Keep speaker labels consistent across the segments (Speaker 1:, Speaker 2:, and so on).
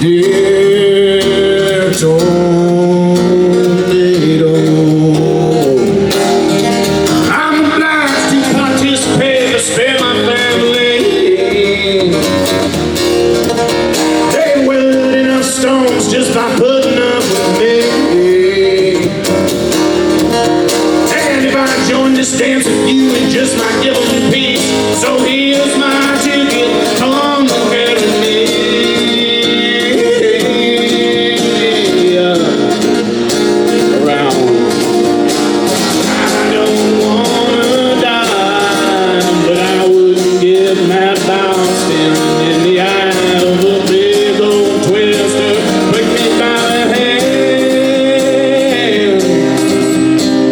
Speaker 1: Dear tornado, I'm obliged to participate to spare my family. They weathered enough storms just by putting up with me. And if I join this dance with you, it just might give them peace. So here's my ticket, come and carry me.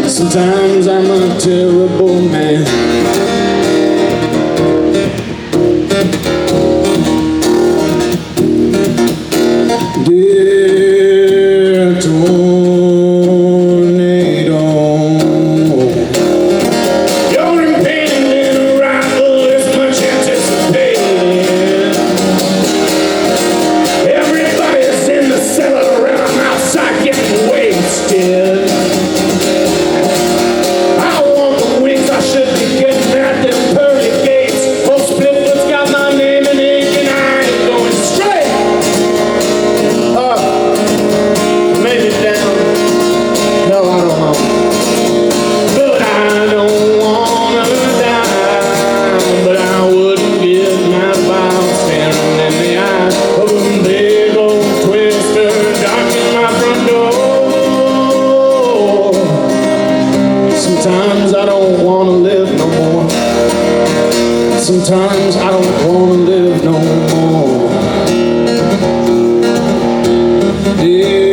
Speaker 1: Sometimes I'm a terrible man. Dear tornado, your impending arrival is much anticipated. Everybody's in the cellar around outside getting wasted. Sometimes I don't want to live no more. Sometimes I don't want to live no more. Yeah.